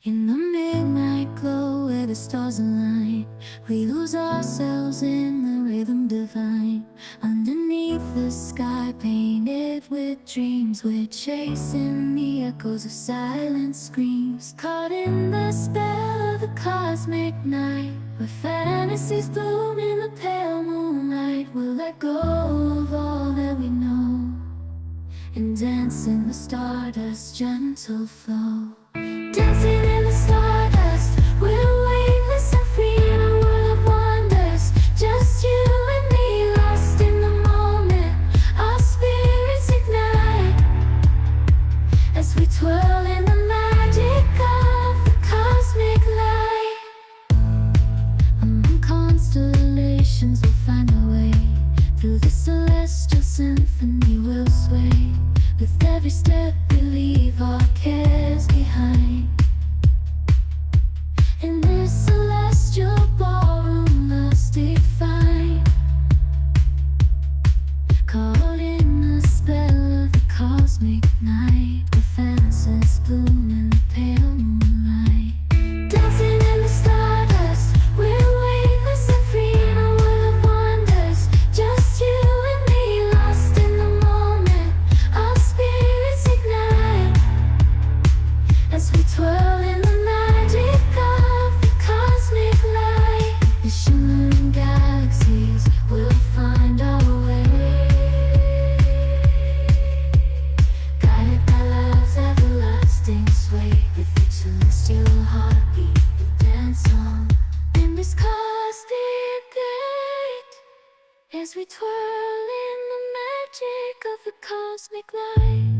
In the midnight glow where the stars align, we lose ourselves in the rhythm divine. Underneath the sky painted with dreams, we're chasing the echoes of silent screams. Caught in the spell of the cosmic night, where fantasies bloom in the pale moonlight. We'll let go of all that we know and dance in the stardust's gentle flow. Dancing in the stardust, we're weightless and free in a world of wonders. Just you and me, lost in the moment. Our spirits ignite as we twirl in the magic of the cosmic light. Among constellations we'll find our way. Through the celestial symphony we'll sway. With every step we leave our cares behind. In this celestial ballroom, love's defined. Caught in the spell of the cosmic night, where fantasies bloom in the pale moonlight. Dancing in the stardust, we're weightless and free in a world of wonders. Just you and me, lost in the moment. Our spirits ignite as we twirl in the magic of the cosmic light. The shimmering galaxies will find our way, guided by love's everlasting sway. With each celestial heartbeat we dance on in this cosmic gate, as we twirl in the magic of the cosmic light.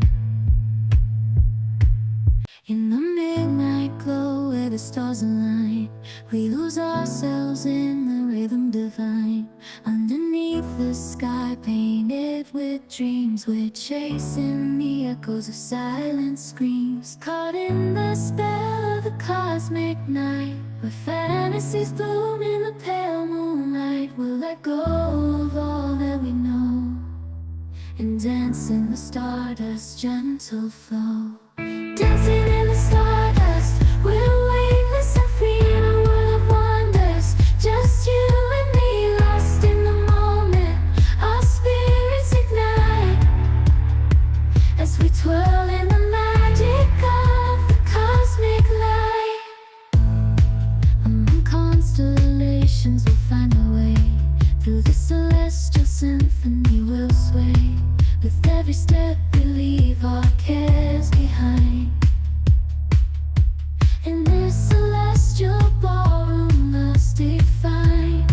In the midnight glow where the stars align, we lose ourselves in the rhythm divine. Underneath the sky painted with dreams, we're chasing the echoes of silent screams. Caught in the spell of the cosmic night, where fantasies bloom in the pale moonlight. We'll let go of all that we know and dance in the stardust's gentle flow. Dancing in the stardust, we're weightless and free in a world of wonders. Just you and me, lost in the moment. Our spirits ignite as we twirl in the magic of the cosmic light. Among constellations we'll find our way. Through the celestial symphony we'll sway. With every step we leave our cares behind. In this celestial ballroom, love's defined.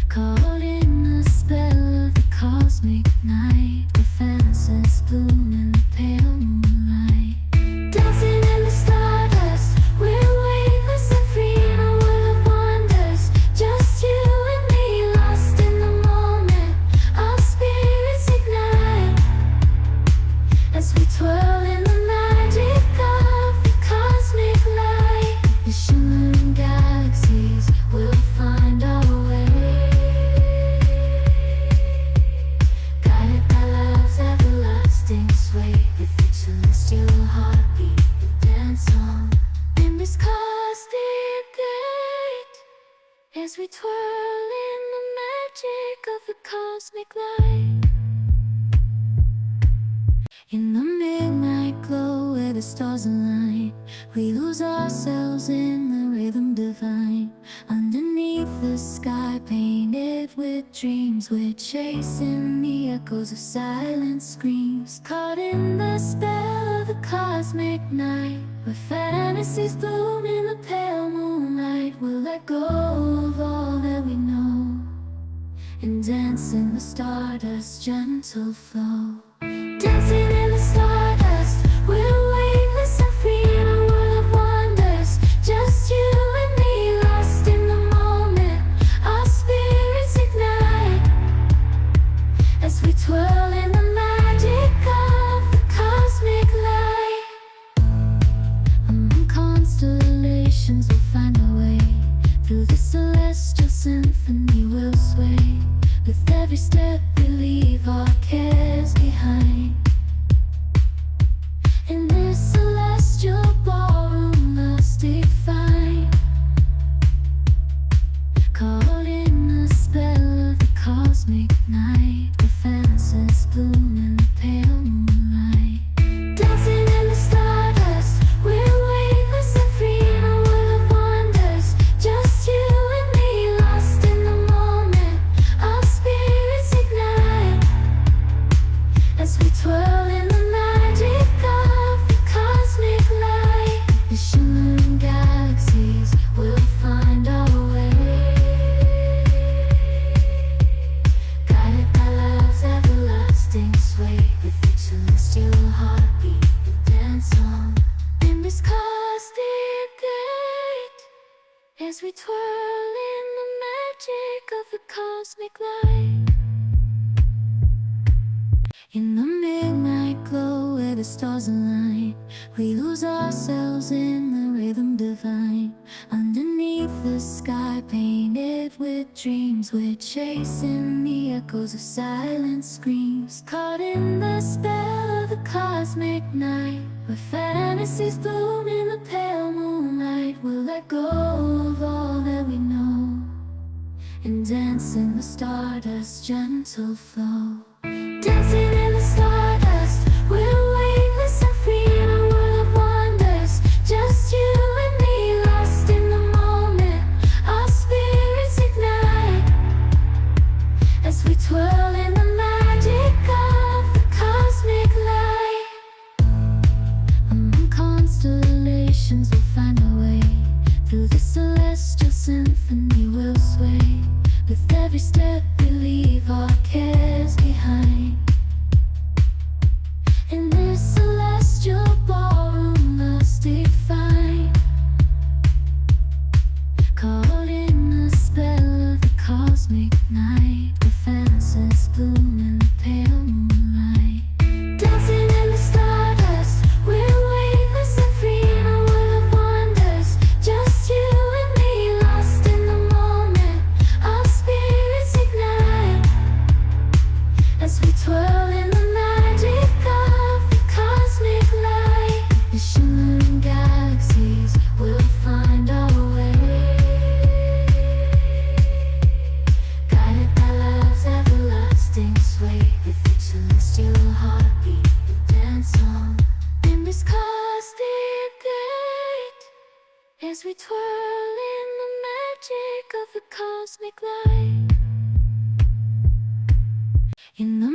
Caught in the spell of the cosmic night, where fantasies bloom in the pale moonlight. Dancing in the stardust, we're weightless and free in a world of wonders. Just you and me, lost in the moment. Our spirits ignite as we twirl in the magic of the cosmic light. The shimmering galaxies will find our way, guided by love's everlasting sway. With each celestial heartbeat we dance on in this cosmic gate, as we twirl in the magic of the cosmic light. In the midnight glow where the stars align, we lose ourselves in the rhythm divine. Underneath the sky painted with dreams, we're chasing the echoes of silent screams. Caught in the spell of the cosmic night, where fantasies bloom in the pale moonlight. We'll let go of all that we know and dance in the stardust's gentle flow. Dancing in the stardust, we're weightless and free in a world of wonders. Just you and me, lost in the moment. Our spirits ignite as we twirl in the magic of the cosmic light. Among constellations we'll find our way. Through the celestial symphony we'll sway. With every step we leave our cares behind. In this celestial we twirl in the magic of the cosmic light. In the midnight glow where the stars align, we lose ourselves in the rhythm divine. Underneath the sky painted with dreams, we're chasing the echoes of silent screams. Caught in the spell of the cosmic night, where fantasies bloom in the pale moonlight. We'll let go of all that we know and dance in the stardust's gentle flow. Dancing in the stardust, we're weightless and free in a world of wonders. Just you and me, lost in the moment. Our spirits ignite as we twirl in the magic of the cosmic light. Among constellations, we'll find our way. Through the celestial symphony, we'll sway. With every step, we leave our cares behind. In this celestial ballroom, love's defined. Caught in the spell of the cosmic night, where fantasies bloom in the pale moonlight. Dancing in the stardust, we're weightless and free in a world of wonders. Just you and me, lost in the moment. Our spirits ignite as we twirl in the magic of the cosmic light. The shimmering galaxies will find our way, guided by love's everlasting sway. With each celestial heartbeat, we dance on in this cosmic gate as we twirl in the magic of the cosmic light. In the